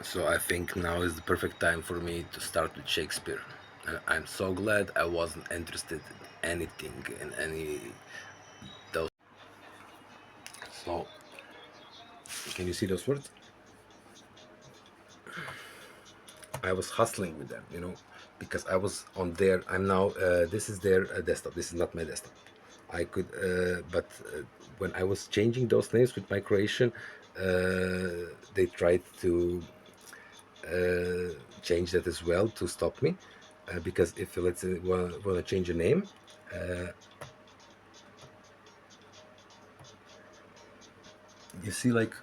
So I think now is the perfect time for me to start with Shakespeare. And I'm so glad I wasn't interested in anything, in any those. So can you see those words? I was hustling with them, because I was on their. I'm now. This is their desktop. This is not my desktop. I could, but when I was changing those names with my Croatian, they tried to change that as well to stop me, because if let's say want to change a name, you see like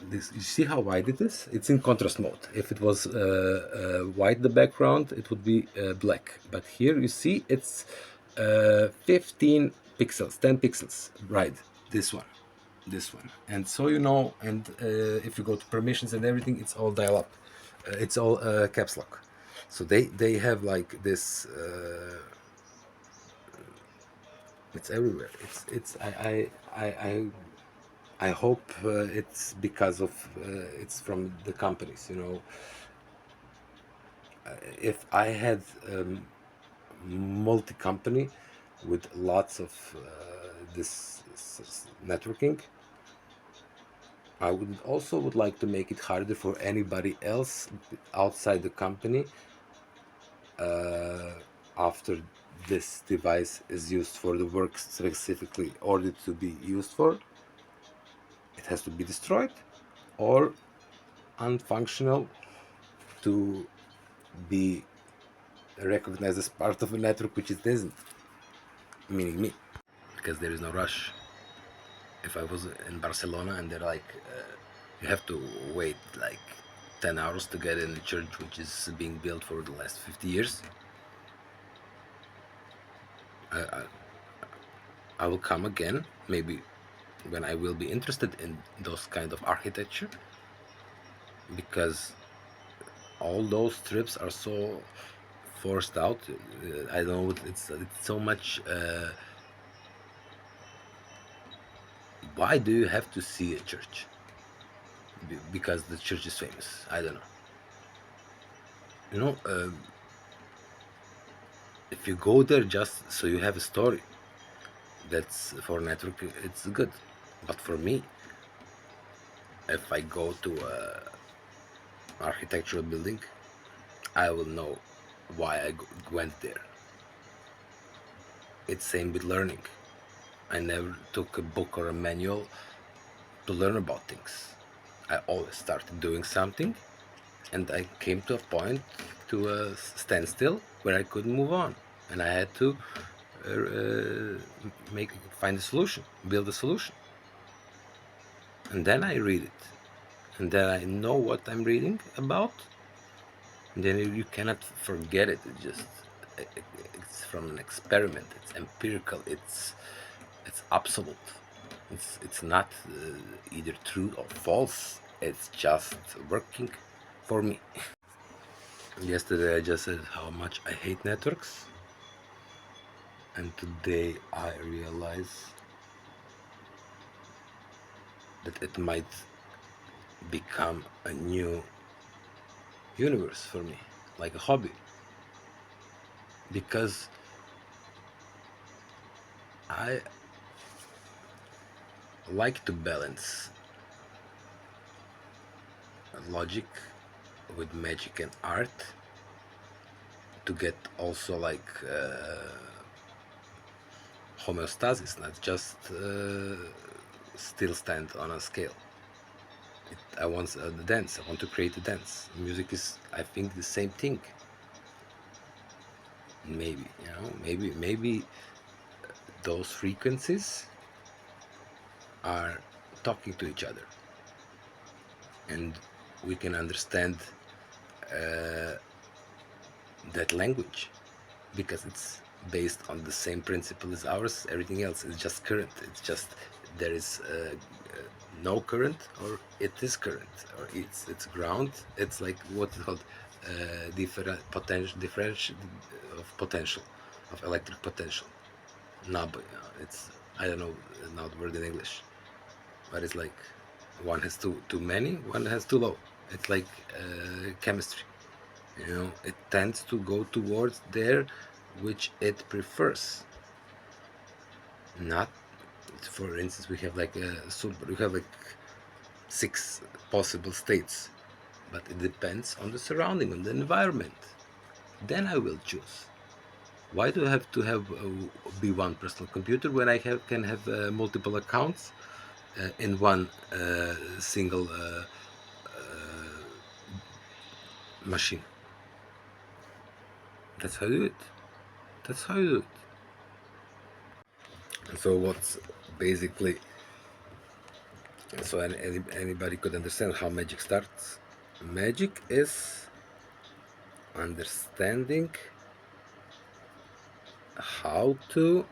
this. You see how white it is? It's in contrast mode. If it was white the background, it would be black. But here you see it's 15 pixels, 10 pixels. Right, this one, this one. And so and if you go to permissions and everything, it's all dial up. It's all caps lock. So they have like this. It's everywhere. I hope it's because of it's from the companies. If I had multi-company with lots of this networking, I would also would like to make it harder for anybody else outside the company after this device is used for the work specifically ordered to be used for. It has to be destroyed or unfunctional to be recognized as part of a network which it isn't, meaning me, because there is no rush. If I was in Barcelona and they're like, you have to wait like 10 hours to get in a church which is being built for the last 50 years, I, I, I will come again, maybe when I will be interested in those kind of architecture, because all those trips are so forced out. I don't know, it's so much. Why do you have to see a church? Because the church is famous. I don't know. You know, if you go there just so you have a story, that's for network. It's good, but for me, if I go to a architectural building, I will know why I went there. It's same with learning. I never took a book or a manual to learn about things. I always started doing something, and I came to a point to a standstill where I couldn't move on, and I had to make find a solution, build a solution, and then I read it, and then I know what I'm reading about, and then you cannot forget it. It's from an experiment. It's empirical. It's absolute. It's not either true or false. It's just working for me. Yesterday I just said how much I hate networks, and today I realize that it might become a new universe for me, like a hobby, because I like to balance logic with magic and art to get also like homeostasis, not just still stand on a scale. I want a dance. I want to create a dance. Music is, I think, the same thing. Maybe maybe those frequencies are talking to each other, and we can understand that language because it's based on the same principle as ours. Everything else is just current. It's just there is no current, or it is current, or it's ground. It's like what is called different potential differential of potential, of electric potential. Knob. It's, I don't know now the word in English, but it's like one has too many, one has too low. It's like chemistry. You know, it tends to go towards there which it prefers. Not, for instance, we have like we have like six possible states, but it depends on the surrounding, on the environment. Then I will choose. Why do I have to have be one personal computer when I can have multiple accounts in one single machine? That's how you do it. That's how you do it. And so what's basically, so anybody could understand how magic starts. Magic is understanding how to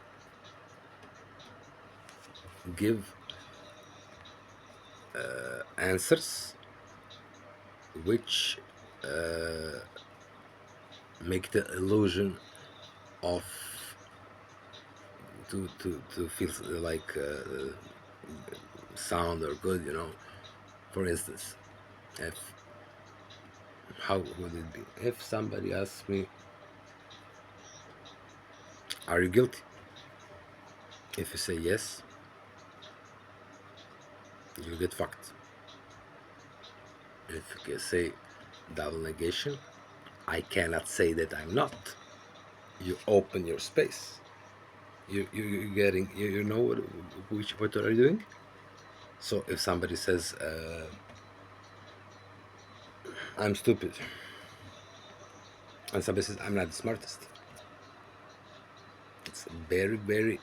give answers which make the illusion of to feel like sound or good, you know. For instance, if how would it be if somebody asks me, "Are you guilty?" If you say yes, you get fucked. If you can say double negation, I cannot say that I'm not. You open your space. You getting you know what are you doing? So if somebody says I'm stupid, and somebody says I'm not the smartest, it's a very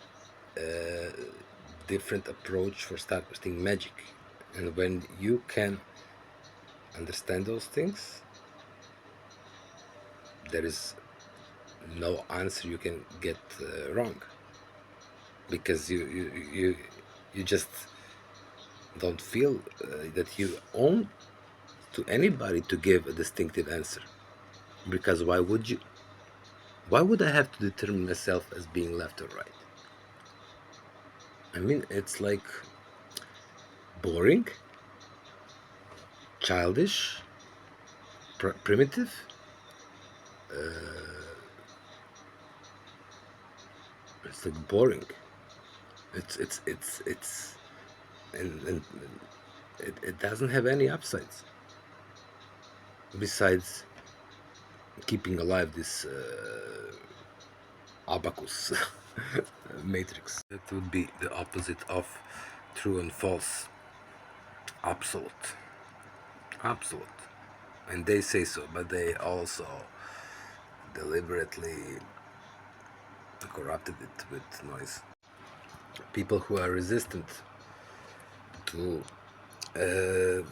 different approach for starting magic. And when you can understand those things, there is no answer you can get wrong, because you just don't feel that you own to anybody to give a distinctive answer. Because why would you? Why would I have to determine myself as being left or right? I mean, it's like boring, childish, primitive. It's like boring. It's and it doesn't have any upsides besides keeping alive this abacus matrix. That would be the opposite of true and false. Absolute. Absolute. And they say so, but they also deliberately corrupted it with noise. People who are resistant to uh,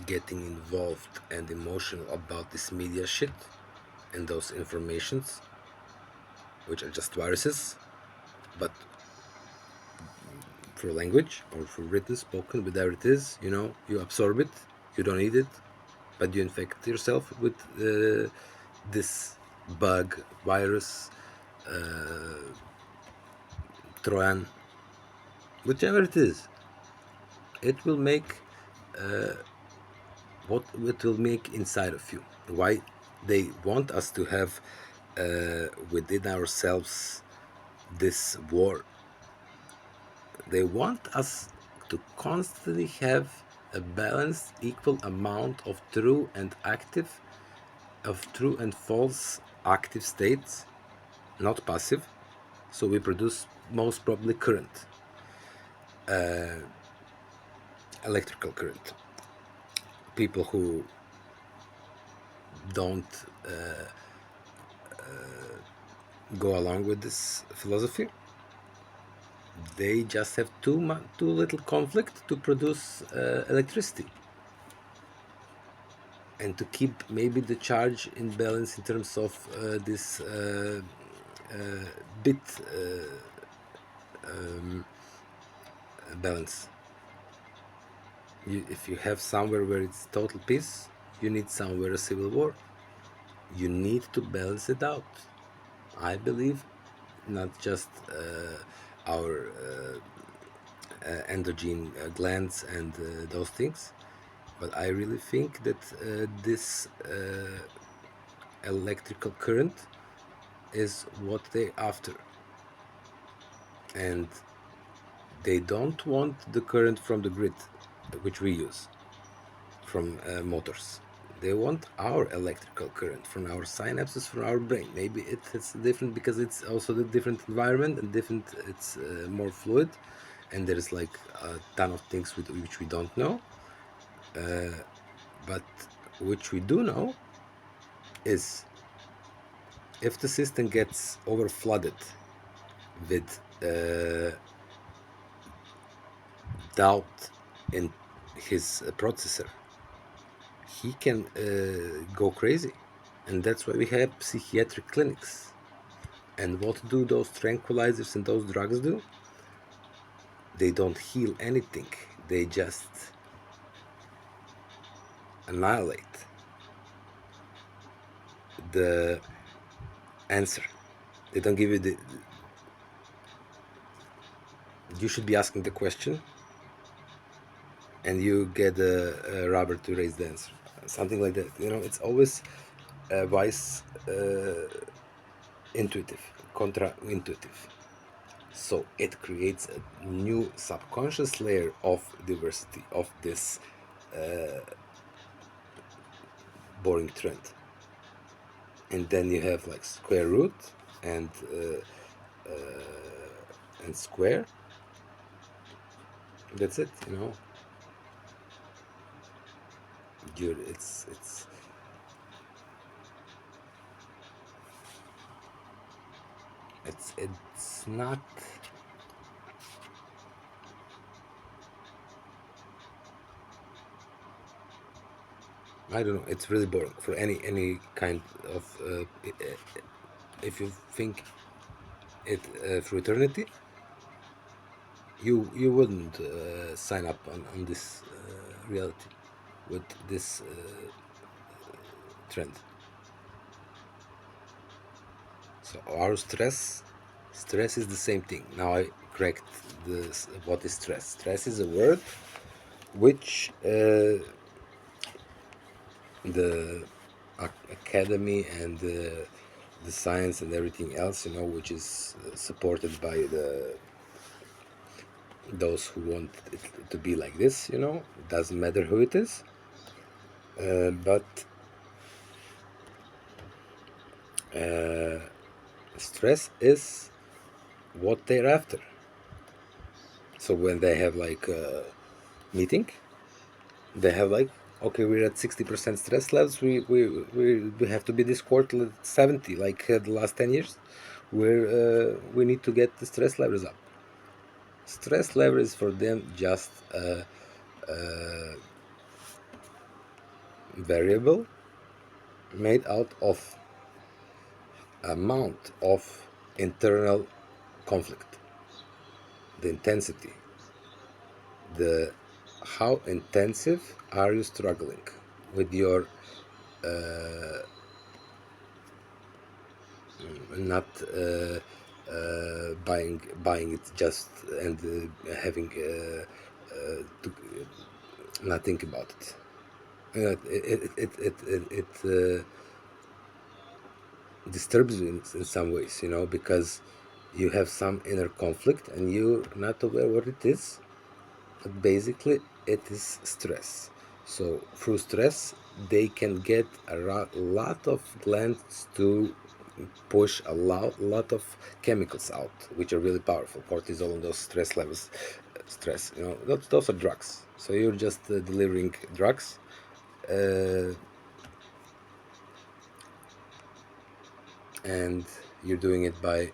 getting involved and emotional about this media shit and those informations, which are just viruses, but for language or for written, spoken, whatever it is, you know, you absorb it, you don't eat it, but you infect yourself with this bug, virus, Trojan, whichever it is. It will make what it will make inside of you. Why they want us to have within ourselves this war. They want us to constantly have a balanced, equal amount of true and active, of true and false active states, not passive. So we produce most probably current, electrical current. People who don't go along with this philosophy, they just have too little conflict to produce electricity, and to keep maybe the charge in balance in terms of this bit balance. If you have somewhere where it's total peace, you need somewhere a civil war. You need to balance it out. I believe not just our endogenous glands and those things. But I really think that this electrical current is what they after, and they don't want the current from the grid, which we use from motors. They want our electrical current from our synapses, from our brain. Maybe it's different because it's also the different environment and different. It's more fluid, and there is like a ton of things which we don't know. But which we do know is if the system gets over flooded with doubt in his processor, he can go crazy. And that's why we have psychiatric clinics. And what do those tranquilizers and those drugs do? They don't heal anything, they just annihilate the answer. They don't give you the. You should be asking the question, and you get a rubber to raise the answer. Something like that. You know, it's always vice intuitive, contra intuitive. So it creates a new subconscious layer of diversity of this boring trend. And then you have like square root and square. That's it, you know. Dude, it's not. I don't know. It's really boring for any kind of. If you think it for eternity, you wouldn't sign up on this reality with this trend. So our stress is the same thing. Now I correct this. What is stress? Stress is a word which the academy and the science and everything else, you know, which is supported by those who want it to be like this, you know, it doesn't matter who it is, but stress is what they're after. So when they have like a meeting, they have like, okay, we're at 60% stress levels. We have to be this quarter at 70, like the last 10 years. We need to get the stress levels up. Stress level is for them just a variable made out of amount of internal conflict, the intensity, the how intensive are you struggling with your not buying it just and having to not think about it. It disturbs you in some ways, you know, because you have some inner conflict and you're not aware what it is, but basically it is stress. So through stress they can get a lot of glands to push a lot of chemicals out, which are really powerful, cortisol and those stress levels. Stress, you know, those are drugs. So you're just delivering drugs, and you're doing it by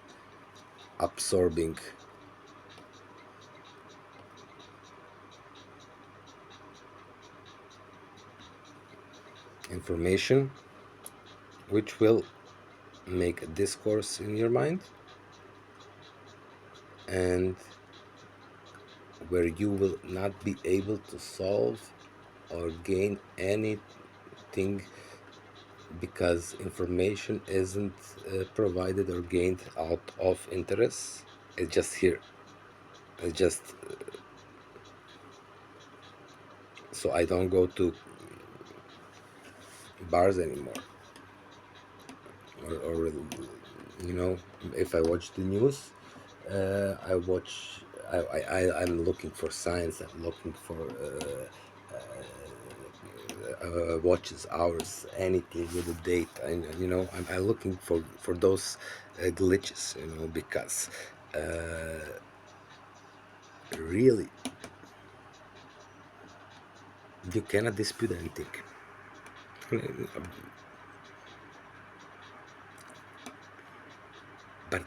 absorbing information which will make a discourse in your mind, and where you will not be able to solve or gain anything because information isn't provided or gained out of interest. It's just here. It's just So I don't go to bars anymore, or if I watch the news, I watch. I'm looking for science. I'm looking for watches, hours, anything with a date. And I'm looking for those glitches. Because really, you cannot dispute anything. But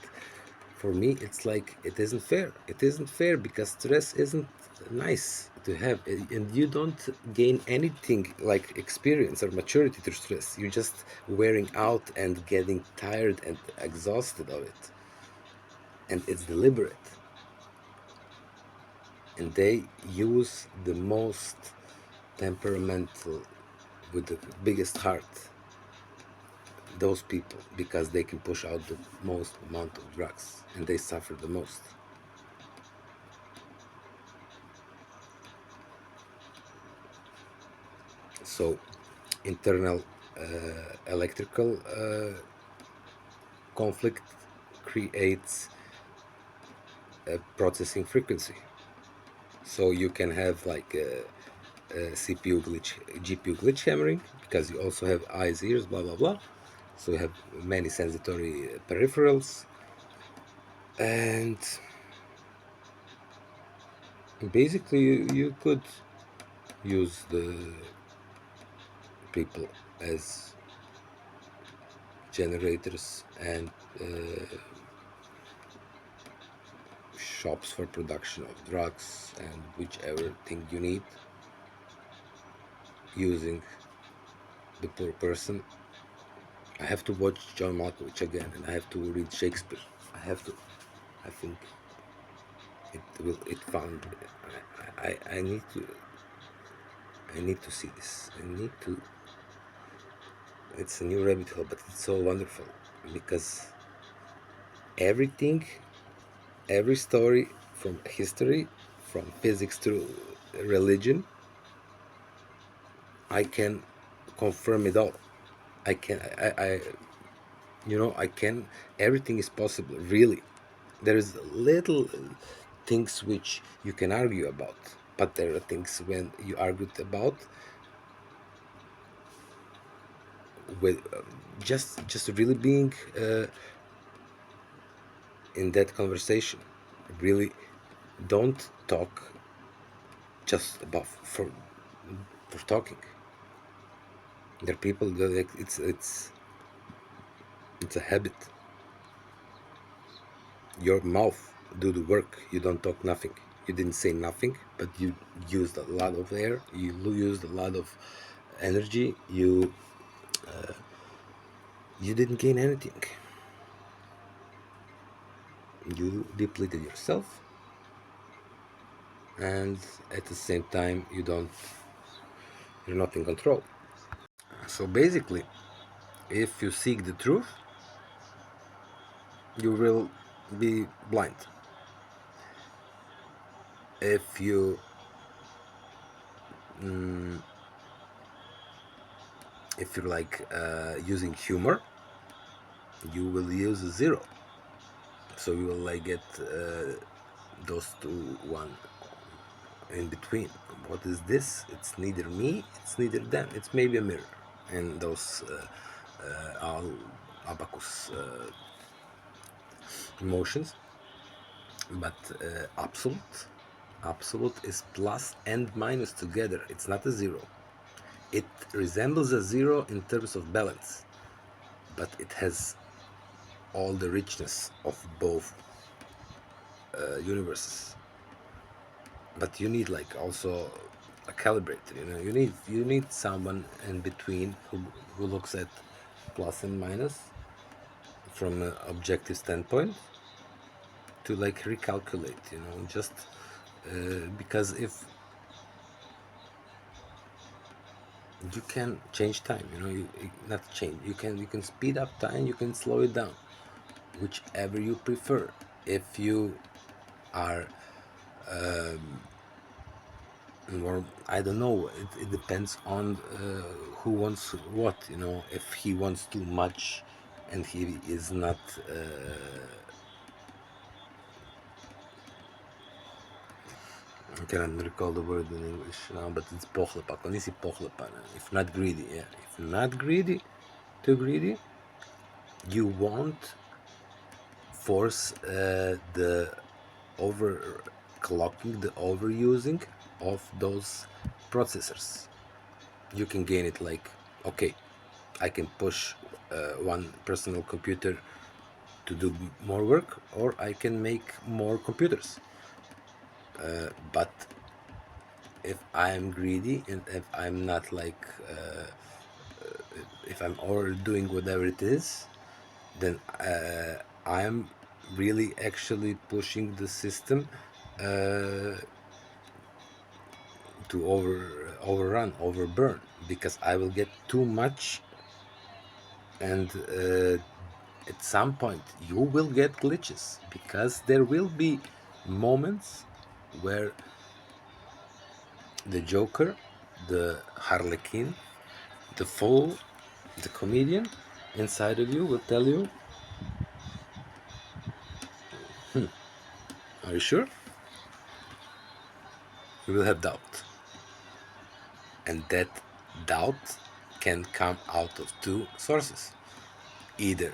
for me, it's like it isn't fair. It isn't fair because stress isn't nice to have, and you don't gain anything like experience or maturity through stress. You're just wearing out and getting tired and exhausted of it, and it's deliberate. And they use the most temperamental, with the biggest heart, those people, because they can push out the most amount of drugs and they suffer the most. So internal electrical conflict creates a processing frequency. So you can have like a CPU glitch, GPU glitch hammering, because you also have eyes, ears, blah blah blah. So you have many sensory peripherals, and basically you could use the people as generators and shops for production of drugs and whichever thing you need, using the poor person. I have to watch John Malkovich again, and I have to read Shakespeare. I have to. I think it will. It found. I need to. I need to see this. I need to. It's a new rabbit hole, but it's so wonderful because everything, every story from history, from physics to religion, I can confirm it all. I can. I can. Everything is possible. Really, there is little things which you can argue about, but there are things when you argued about with just really being in that conversation. Really, don't talk just about for talking. There are people that like it's a habit. Your mouth do the work. You don't talk nothing. You didn't say nothing, but you used a lot of air. You used a lot of energy. You didn't gain anything. You depleted yourself, and at the same time, you're not in control. So basically, if you seek the truth, you will be blind. If you if you're like using humor, you will use a zero. So you will like get those two one in between. What is this? It's neither me, it's neither them. It's maybe a mirror. And those all abacus emotions. But absolute is plus and minus together. It's not a zero. It resembles a zero in terms of balance, but it has all the richness of both universes. But you need like also a calibrator. You need someone in between who looks at plus and minus from an objective standpoint to like recalculate. Just because if you can change time, not change. You can speed up time. You can slow it down, whichever you prefer. If you are Or I don't know. It depends on who wants what. If he wants too much, and he is not. I cannot recall the word in English now, but it's pohlepa. Nisi pohlepa. If not greedy, yeah. If not greedy, too greedy, you won't force the overclocking, the overusing of those processors. You can gain it like, okay, I can push one personal computer to do more work, or I can make more computers. But if I'm greedy and if I'm not like, if I'm overdoing whatever it is, then I'm really actually pushing the system to overrun, overburn, because I will get too much, and at some point you will get glitches, because there will be moments where the Joker, the Harlequin, the fool, the comedian inside of you will tell you, "Are you sure?" You will have doubt, and that doubt can come out of two sources. Either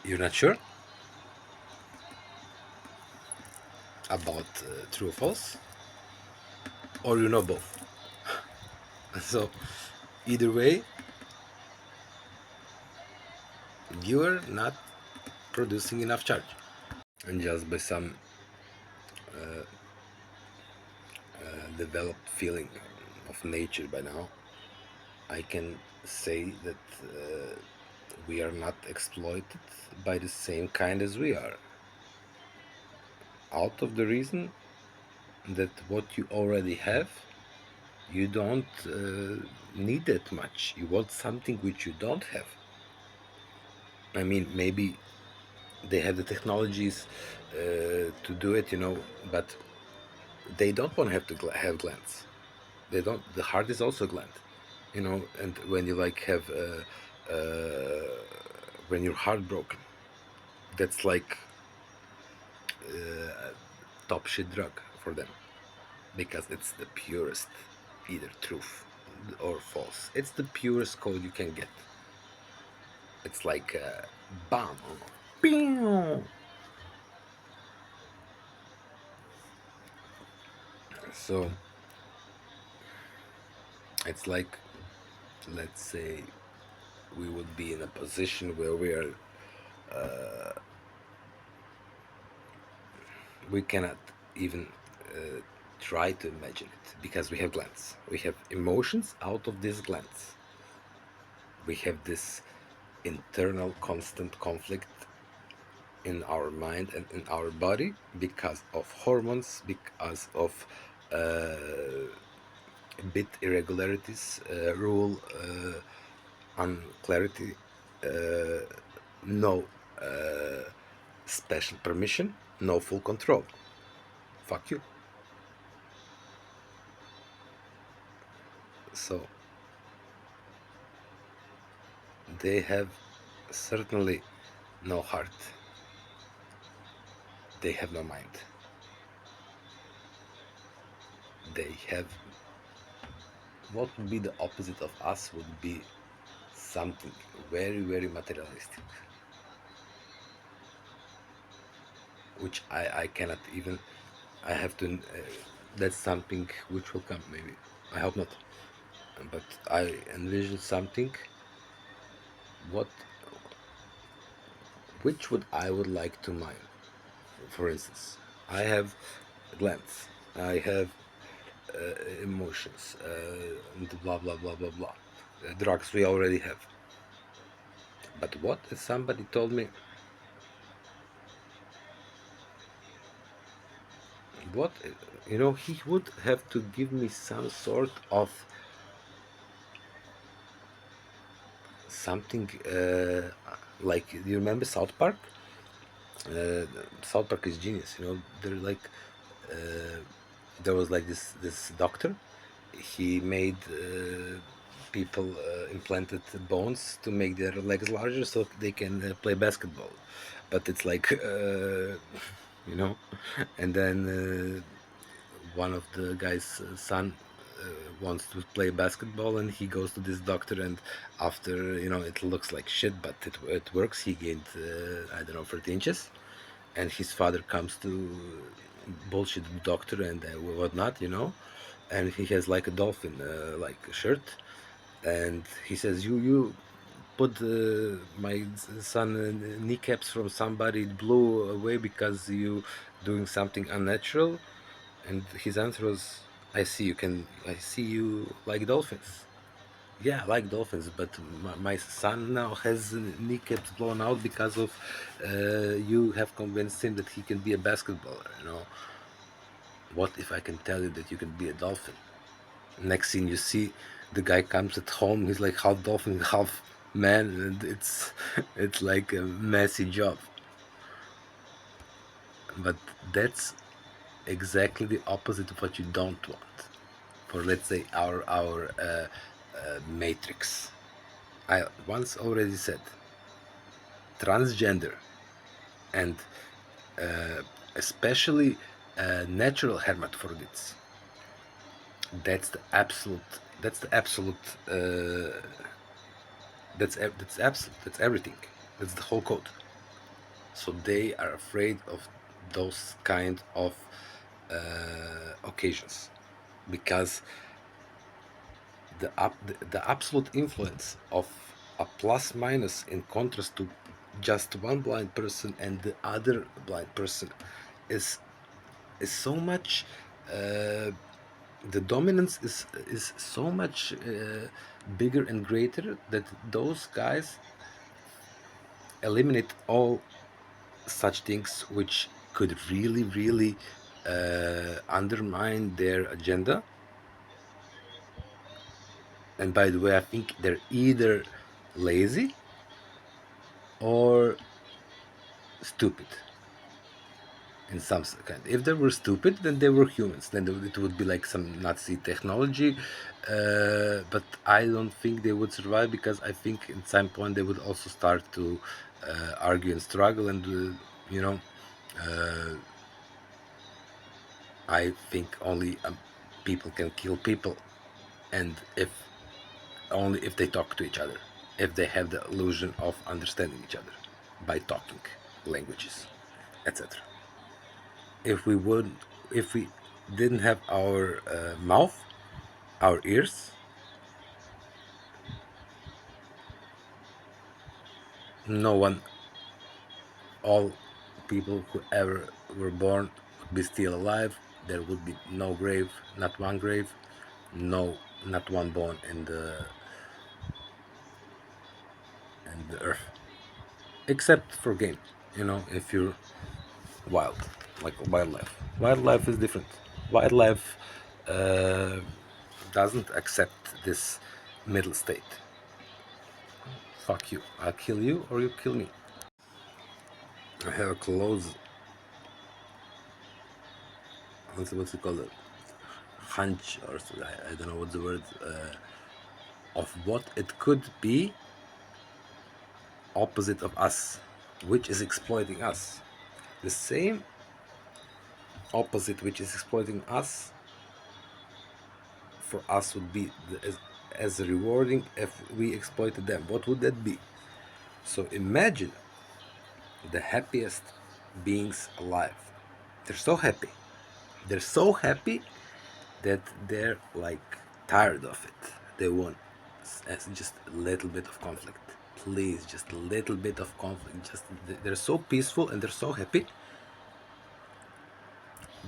you're not sure about true or false, or you know both. So either way, you are not producing enough charge. And just by some developed feeling of nature by now, I can say that we are not exploited by the same kind as we are. Out of the reason that what you already have, you don't need that much. You want something which you don't have. I mean, maybe they have the technologies to do it, but they don't want to have to have glands. They don't. The heart is also a gland, and when you like have when you're heartbroken, that's like top shit drug for them, because it's the purest, either truth or false. It's the purest code you can get. It's like bam, pew. So it's like, let's say we would be in a position where we cannot even try to imagine it, because we have glands. We have emotions out of these glands. We have this internal constant conflict in our mind and in our body, because of hormones, because of bit irregularities, rule unclarity, no special permission, no full control. Fuck you. So they have certainly no heart. They have no mind. They have, what would be the opposite of us would be something very, very materialistic, which I cannot even, I have to, that's something which will come maybe. I hope not. But I envision something, what, which would I would like to mine. For instance, I have glands, I have emotions, and blah blah blah blah blah. Drugs we already have. But what if somebody told me, what, he would have to give me some sort of something, like, you remember South Park? South Park is genius. They're like there was like this doctor. He made people implanted bones to make their legs larger so they can play basketball, but it's like you know. And then one of the guy's son wants to play basketball, and he goes to this doctor, and after, it looks like shit, but it works. He gained I don't know, 30 inches, and his father comes to bullshit the doctor and whatnot, and he has like a dolphin like a shirt, and he says, you put my son kneecaps from somebody blew away because you doing something unnatural. And his answer was, I see you like dolphins. Yeah, I like dolphins, but my son now has kneecaps blown out because of you have convinced him that he can be a basketballer. What if I can tell you that you can be a dolphin? Next thing you see, the guy comes at home. He's like half dolphin, half man, and it's like a messy job. But that's exactly the opposite of what you don't want. For, let's say, our matrix. I once already said transgender, and especially natural hermaphrodites. That's the absolute. That's the absolute. That's absolute. That's everything. That's the whole code. So they are afraid of those kind of occasions, because the absolute influence of a plus minus in contrast to just one blind person and the other blind person is so much. Uh, the dominance is so much bigger and greater that those guys eliminate all such things which could really, really undermine their agenda. And by the way, I think they're either lazy or stupid in some kind. If they were stupid, then they were humans. Then it would be like some Nazi technology. But I don't think they would survive, because I think at some point they would also start to argue and struggle. And, you know, uh, I think only people can kill people, and if only if they talk to each other, if they have the illusion of understanding each other by talking languages, etc. If we would, if we didn't have our mouth, our ears, no one, all people who ever were born would be still alive. There would be no grave, not one grave, no, not one bone in the earth, except for game. If you're wild, like wildlife. Wildlife is different. Wildlife uh, doesn't accept this middle state. Fuck you. I'll kill you or you kill me. I have a close, what's it called? Hunch, or I don't know what the word, of what it could be opposite of us, which is exploiting us. The same opposite which is exploiting us for us would be as rewarding if we exploited them. What would that be? So imagine the happiest beings alive. They're so happy. They're so happy that they're like tired of it. They want just a little bit of conflict. Please, just a little bit of conflict. Just they're so peaceful and they're so happy,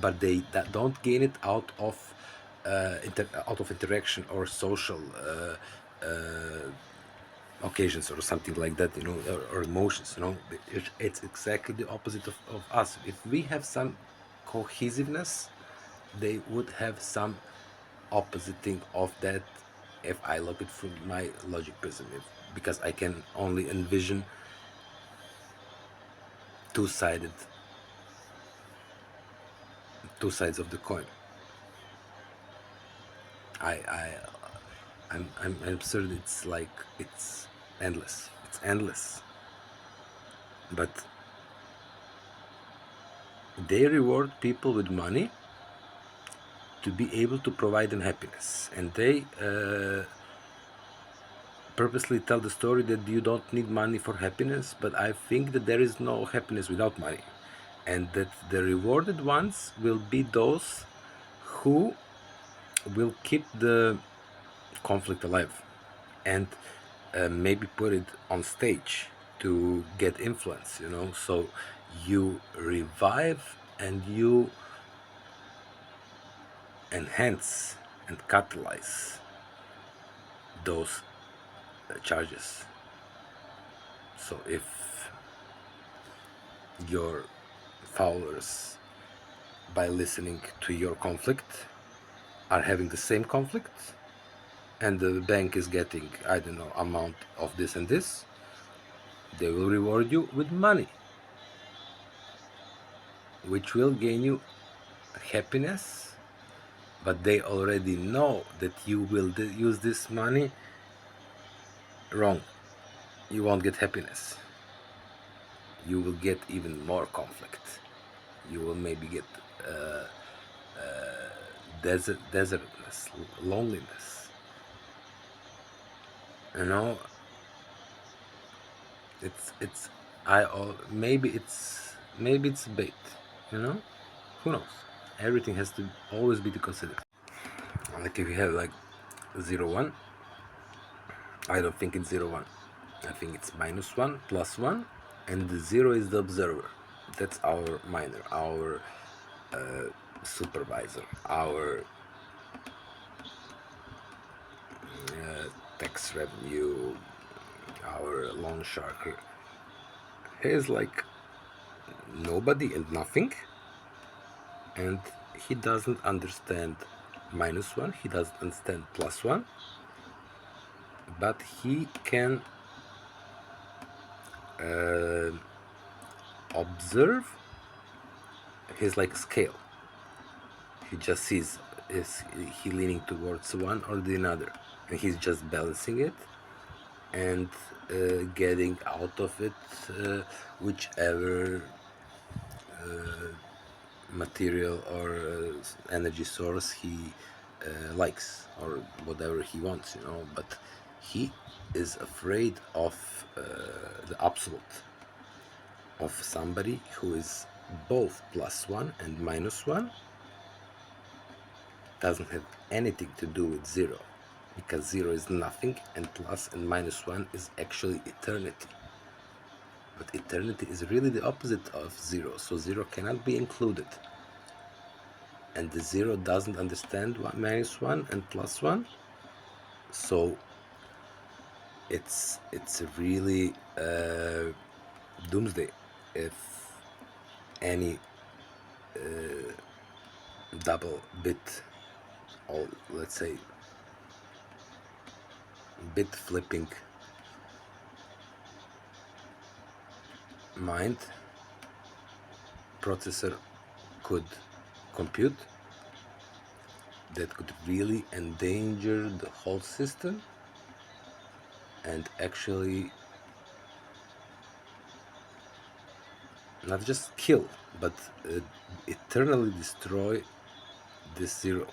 but they that don't gain it out of out of interaction or social occasions or something like that, or emotions. It's exactly the opposite of us. If we have some cohesiveness, they would have some opposite thing of that. If I look at from my logic prism, because I can only envision two-sided two sides of the coin. I I I'm absurd. It's like it's endless. It's endless. But they reward people with money to be able to provide them happiness, and they purposely tell the story that you don't need money for happiness. But I think that there is no happiness without money, and that the rewarded ones will be those who will keep the conflict alive, and maybe put it on stage to get influence, so you revive and you enhance and catalyze those charges. So if your followers, by listening to your conflict, are having the same conflict, and the bank is getting, I don't know, amount of this and this, they will reward you with money, which will gain you happiness. But they already know that you will use this money wrong. You won't get happiness. You will get even more conflict. You will maybe get desertness, loneliness. You know, it's maybe it's bait. You know, who knows? Everything has to always be to consider. Like if you have like 0 1, I don't think it's 0 1. I think it's -1 +1, and the 0 is the observer. That's our miner, our supervisor, our tax revenue, our loan shark. He is like nobody and nothing, and he doesn't understand -1, he doesn't understand +1, but he can observe. He's like a scale. He just sees, is he leaning towards one or the another, and he's just balancing it and getting out of it whichever material or energy source he likes, or whatever he wants, but he is afraid of the absolute, of somebody who is both +1 and -1. Doesn't have anything to do with 0, because 0 is nothing, and plus and -1 is actually eternity. But eternity is really the opposite of 0, so 0 cannot be included. And the 0 doesn't understand -1 and +1, so it's really doomsday if any double bit, or let's say bit flipping mind processor could compute, that could really endanger the whole system and actually not just kill, but eternally destroy this 0.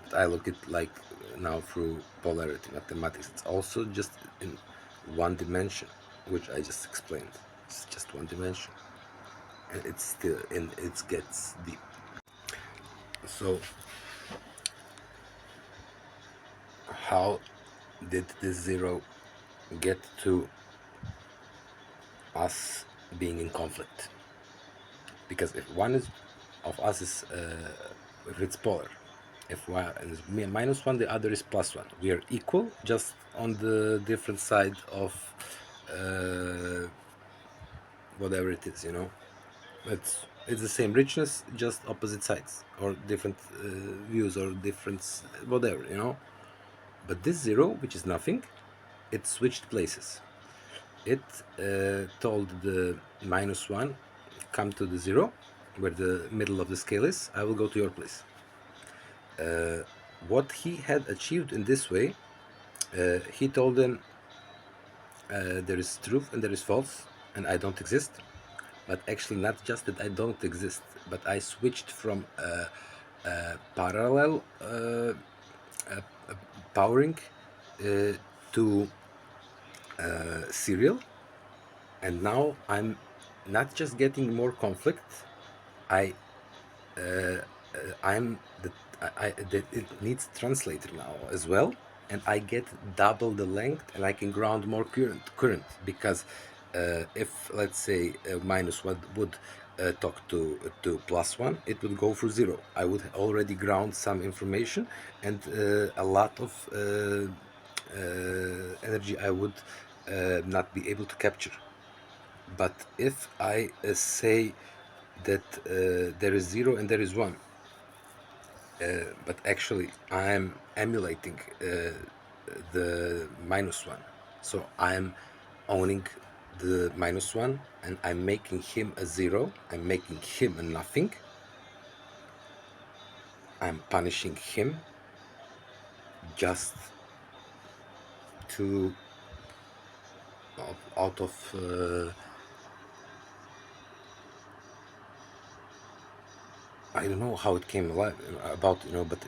But I look at like now through polarity mathematics. It's also just in one dimension, which I just explained. It's just one dimension, and it's still, and it gets deep. So how did this 0 get to us being in conflict? Because if one of us is if it's polar, if one is -1, the other is +1, we are equal, just on the different side of whatever it is, it's the same richness, just opposite sides, or different views, or different whatever, but this 0, which is nothing, it switched places. It told the -1, come to the zero, where the middle of the scale is, I will go to your place. What he had achieved in this way, he told them, there is truth and there is false, and I don't exist. But actually, not just that I don't exist, but I switched from parallel powering to serial, and now I'm not just getting more conflict. I I'm the it needs translator now as well, and I get double the length, and I can ground more current because if let's say -1 would talk to +1, it would go for 0. I would already ground some information, and a lot of energy I would not be able to capture. But if I say that there is 0 and there is 1, but actually I'm emulating the -1. So I'm owning the -1, and I'm making him a 0. I'm making him a nothing. I'm punishing him just to out of I don't know how it came about, but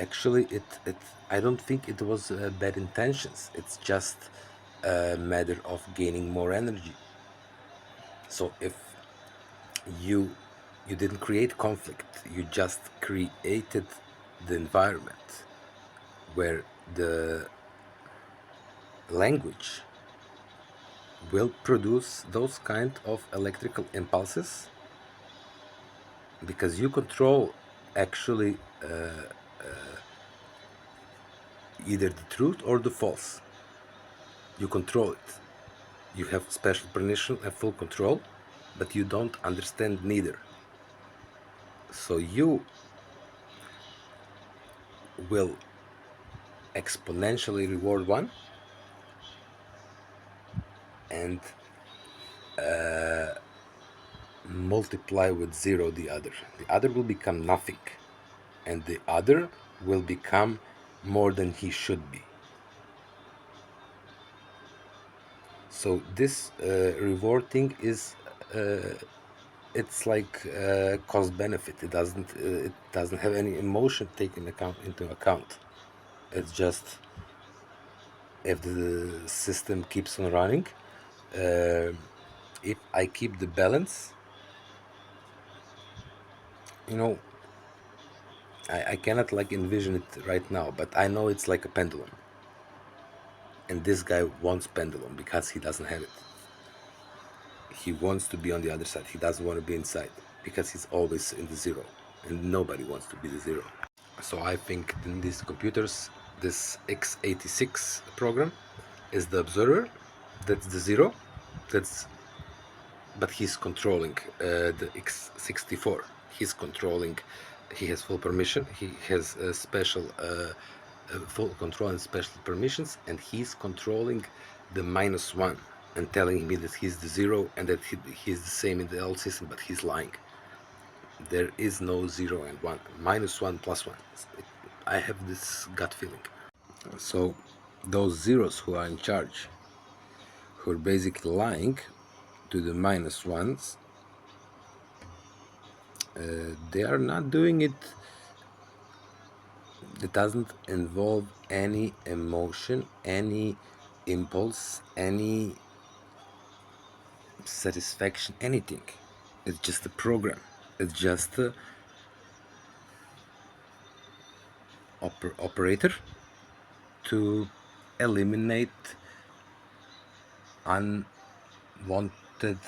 actually it I don't think it was bad intentions. It's just a matter of gaining more energy. So if you you didn't create conflict, you just created the environment where the language will produce those kind of electrical impulses, because you control actually either the truth or the false. You control it. You have special permission and full control, but you don't understand neither. So you will exponentially reward one and multiply with 0 the other. The other will become nothing, and the other will become more than he should be. So this rewarding is it's like cost benefit. It doesn't have any emotion taken into account. It's just, if the system keeps on running, uh, if I keep the balance, you know, I cannot like envision it right now, but I know it's like a pendulum, and this guy wants pendulum because he doesn't have it. He wants to be on the other side. He doesn't want to be inside because he's always in the 0, and nobody wants to be the 0. So I think in these computers, this x86 program is the observer. That's the 0. That's But he's controlling the x64. He's controlling. He has full permission. He has a special full control and special permissions, and he's controlling the -1 and telling me that he's the 0 and that he's the same in the old system, but he's lying. There is no 0 and 1. -1 plus 1. I have this gut feeling. So those zeros who are in charge, who are basically lying to the -1s, they are not doing it. It doesn't involve any emotion, any impulse, any satisfaction, anything. It's just a program. It's just a operator to eliminate unwanted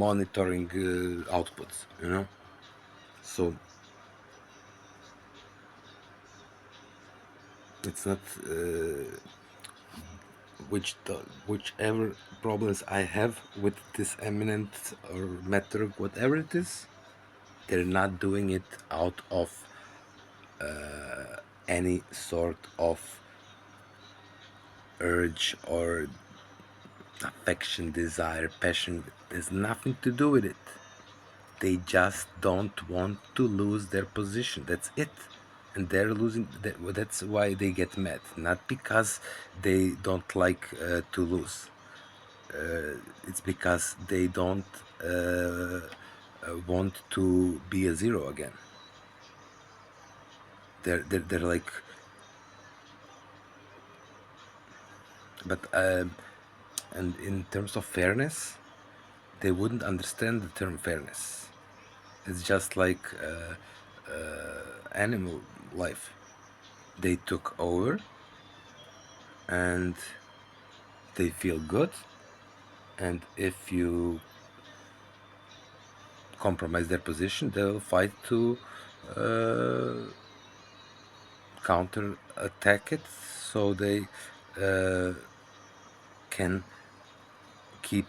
monitoring outputs. So it's not whichever problems I have with this eminent or metric, whatever it is, they're not doing it out of any sort of urge or affection, desire, passion. There's nothing to do with it. They just don't want to lose their position. That's it. And they're losing. That's why they get mad. Not because they don't like to lose. It's because they don't want to be a zero again. They're like, but and in terms of fairness, they wouldn't understand the term fairness. It's just like animal life. They took over and they feel good, and if you compromise their position, they'll fight to uh, counter attack it, so they uh, can keep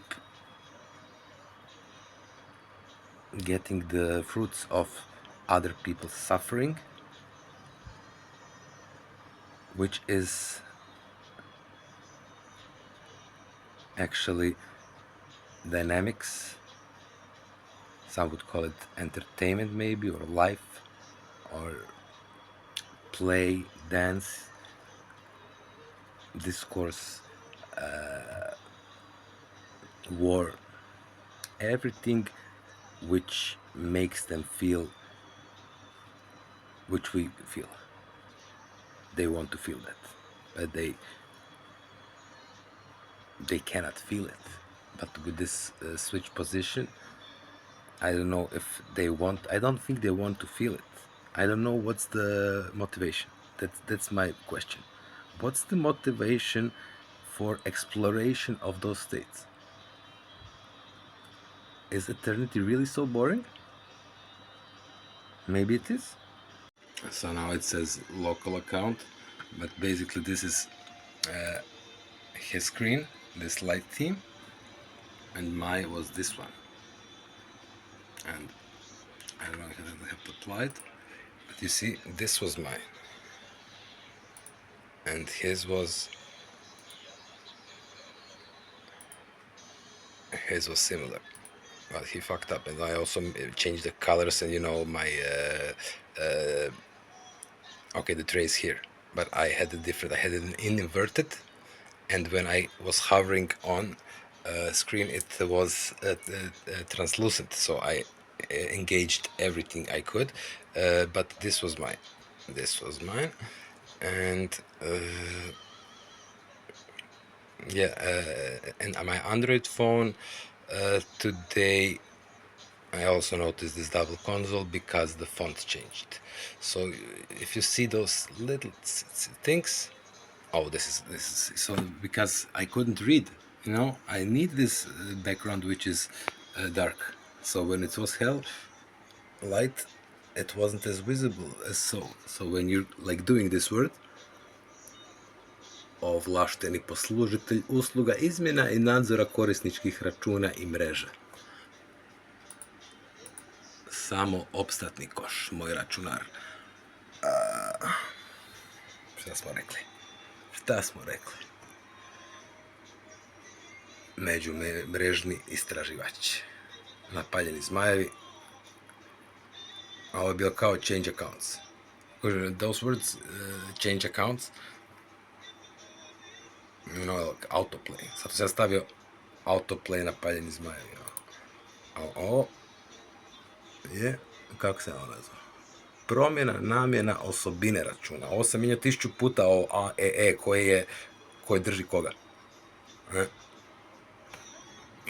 getting the fruits of other people's suffering, which is actually dynamics. Some would call it entertainment, maybe, or life, or play, dance, discourse, war, everything which makes them feel, which we feel. They want to feel that, but they cannot feel it. But with this switch position, I don't know if they want. I don't think they want to feel it. I don't know what's the motivation. That's my question. What's the motivation for exploration of those states? Is eternity really so boring? Maybe it is. So now it says local account, but basically this is his screen, this light theme, and mine was this one. And I don't know if I have to apply it, but you see, this was mine, and his was similar, but he fucked up, and I also changed the colors, and my okay, the tray is here, but I had I had it in inverted, and when I was hovering on screen, it was translucent, so I engaged everything I could, but this was mine, and yeah, and my Android phone today, I also noticed this double console because the font changed. So if you see those little things, oh, this is so, because I couldn't read. I need this background which is dark. So when it was hell light, it wasn't as visible as so. So when you're like doing this word, ovlašteni poslužitelj usluga izmjena i nadzora korisničkih računa i mreža. Samo opstatni koš, moj računar. Šta smo rekli? Međumrežni istraživač. Napaljeni zmajevi. A ovo je bilo kao change accounts. Those words, change accounts, autoplay. Sad sam stavio autoplay napaljeni zmajevi. Ovo je, kako se ono nazva? Promjena namjena osobine računa. Ovo sam mijenjao 1000 puta, ovo AEE koji drži koga.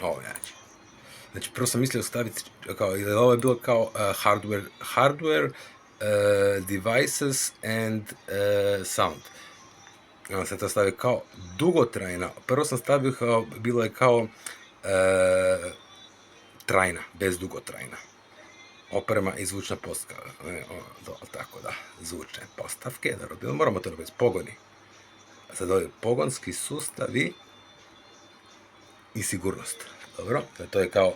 Ovo jače. Znači, prvo sam mislio staviti, ovo je bilo kao hardware, devices and sound. Onda sam to stavio kao dugotrajna. Prvo sam stavio bilo je kao trajna, bez dugotrajna. Oprema i zvučna postavka. Tako da, zvučne postavke. Dobro, moramo to dobiti, pogoni. Sad ovdje pogonski sustavi i sigurnost. Dobro, to je kao,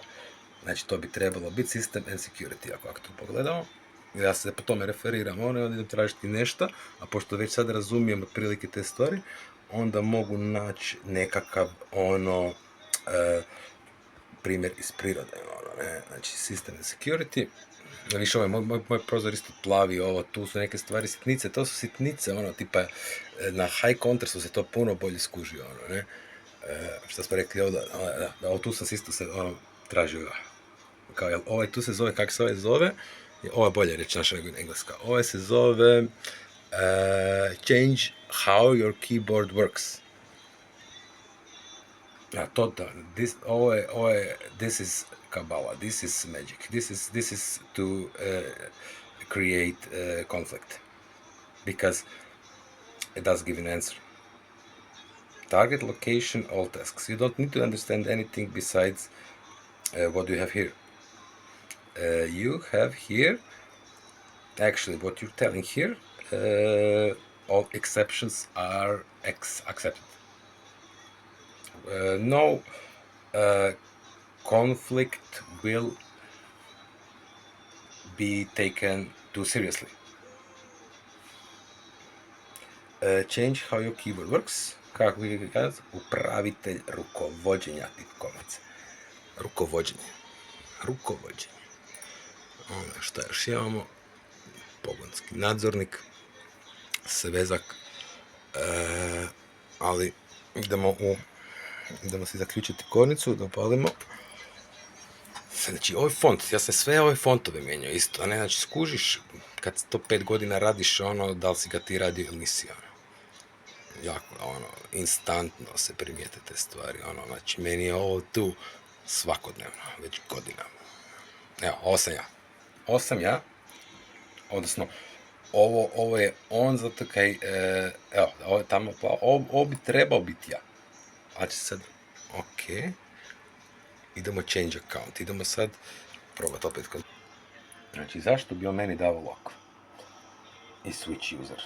znači to bi trebalo biti system and security, ako to pogledamo. Ja se po tome referiram, onda idem tražiti nešto, a pošto već sad razumijem otprilike te stvari, onda mogu naći nekakav primjer iz prirode, ne? Znači system and security, više ovaj moj prozor isto plavi, ovo, tu su neke stvari sitnice, to su sitnice, tipa na high contrastu se to puno bolje skuži, ne? Što smo rekli ovdje, da, tu sam se isto tražio, kao, jel, ovaj tu se zove, kako se ovaj zove, ovo je bolje reći naša nego engleska, ovaj se zove change how your keyboard works. This is Kabbalah, this is magic, this is to create conflict, because it does give an answer. Target, location, all tasks. You don't need to understand anything besides what you have here. You have here, actually, what you're telling here, all exceptions are accepted. No conflict will be taken too seriously. Change how your keyboard works. Kako bi ga upravitelj rukovođenja tipkovnice. Rukovođenje. Onda šta još imamo? Pogonski nadzornik, svezak, ali idemo si zaključiti kornicu, dopalimo. Znači, ovaj font, ja sam sve ove fontove mijenjao isto, a ne, znači, skužiš, kad to 5 godina radiš, da li si ga ti radio ili nisi, jako, instantno se primijete te stvari, znači, meni je ovo tu svakodnevno, već godinama. Evo, ovo sam ja, odnosno, ovo je on, zato kaj, evo, ovo je tamo plavo, ovo bi trebao biti ja. Znači sad, ok, idemo change account, idemo sad probati opet. Znači, zašto bi on meni dao lock? I switch user.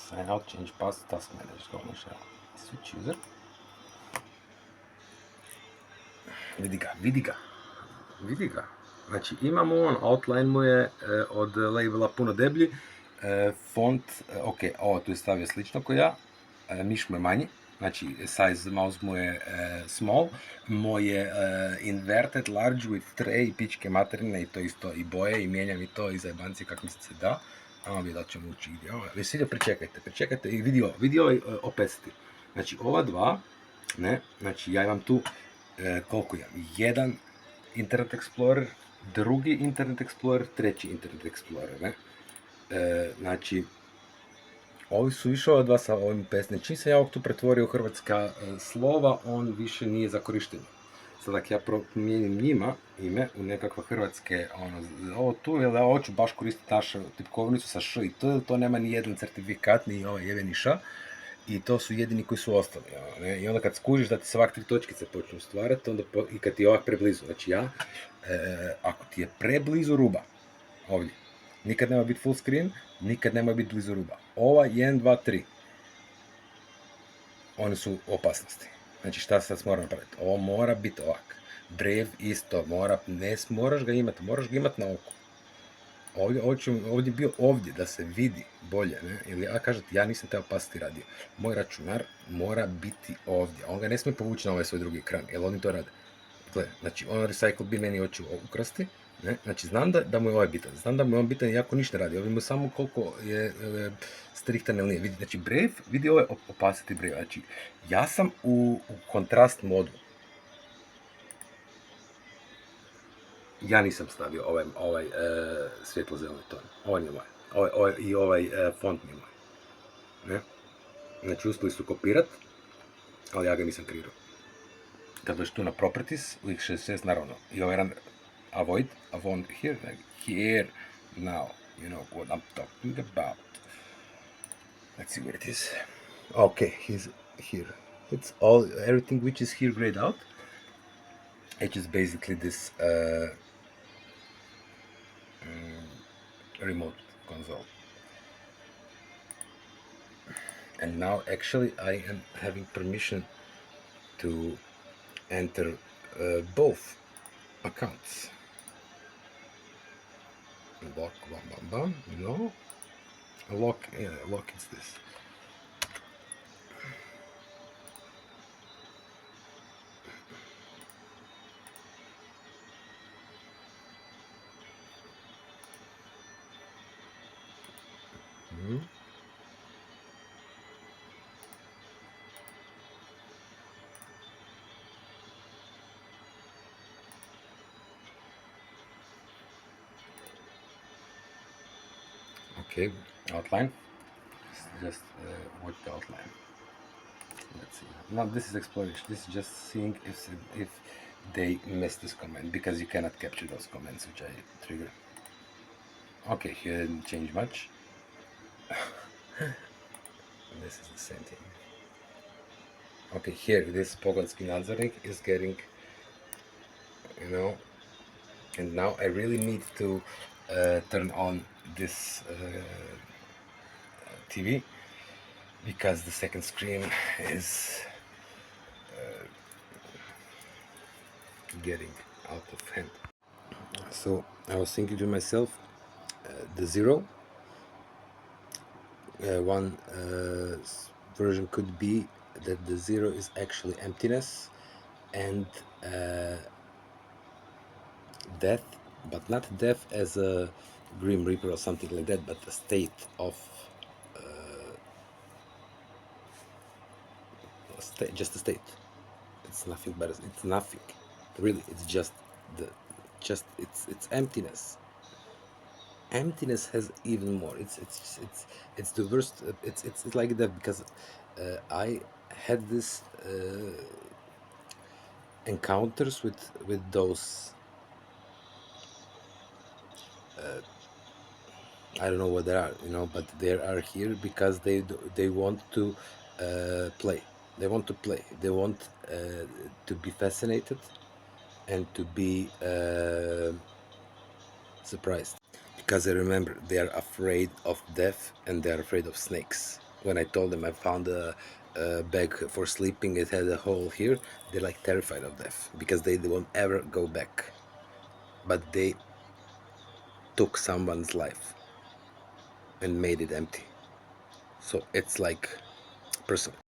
Sign out, change password, task manager, switch user. Vidi ga. Znači, imamo outline mu je od labela puno deblji, font, ok, ovo tu je stavio slično ko ja, miš mu je manji, znači size mouse mu je small, moj je inverted large with tray, pičke materine i to isto, i boje, i mijenjam i to, i zajebanci kako mi se da, a vi da ćemo ući gdje, vi svi pričekajte i vidi ovaj opesiti. Znači, ova dva, ne, znači ja imam tu, koliko imam, jedan Internet Explorer, drugi Internet Explorer, treći Internet Explorer, ne? Znači, ovi su više ova dva sa ovim pesnim. Čim sam ja ovog tu pretvorio u hrvatska slova, on više nije za korištenje. Sad ako ja promijenim njima ime u nekakve hrvatske, ovo tu, jer ja hoću baš koristiti našu tipkovnicu sa š i t, to nema ni jedan certifikat, ni ovaj jeveni ša. I to su jedini koji su ostali, ne? I onda kad skužiš da ti se ovak 3 točkice počnu stvarati, onda i kad ti je ovak preblizu, znači ako ti je preblizu ruba, ovdje, nikad nema biti full screen, nikad nema biti blizu ruba. Ova 1, 2, 3, oni su opasnosti. Znači šta sad moram napraviti? Ovo mora biti ovak. Brave isto, moraš ga imati, moraš ga imati na oku. Ovdje bio ovdje, da se vidi bolje, ne? Ili ja kažem, ja nisam te opasiti radio. Moj računar mora biti ovdje. On ga ne smije povući na ovaj svoj drugi ekran, jer oni to rade. Gle, znači, recycle bi meni hoću ukrasti, ne? Znači, znam da mu je ovaj bitan. Znam da mu je on bitan iako ništa radi. Ovdje mu samo koliko je striktan ili nije. Vidi, znači, Brave, vidi ovaj opacity Brave. Znači, ja sam u kontrast modu. Ja nisam stavio ovaj svjetlo-zeleni ton. Ovo nije moj. I ovaj font nije moj. Ne? Znači, uspjeli su kopirat, ali ja ga nisam kreirao. Kad dođeš tu na properties, u x66, naravno, i ovaj run avoid here, now, you know what I'm talking about. Let's see where it is. Okay, he's here. It's everything which is here grayed out. It's just basically this remote console. And now actually I am having permission to enter both accounts. Lock, no. Lock is this. Mhm. Okay, outline. Just watch the outline. Let's see. Now this is exploration. This is just seeing if they miss this comment because you cannot capture those comments which I trigger. Okay, he didn't change much. This is the same thing. Okay, here this Pogodsky Nazarik is getting, you know, and now I really need to turn on this TV because the second screen is getting out of hand. So I was thinking to myself, the zero, one version could be that the zero is actually emptiness and death, but not death as a grim reaper or something like that, but a state of just a state. It's nothing but it's nothing. Really, it's just the it's emptiness. Emptiness has even more. It's the worst. It's like that because I had this encounters with those. I don't know what they are, but they are here because they want to play. They want to play. They want to be fascinated and to be surprised. Because I remember they are afraid of death and they are afraid of snakes. When I told them I found a bag for sleeping, it had a hole here. They're like terrified of death because they won't ever go back. But they took someone's life and made it empty. So it's like personal.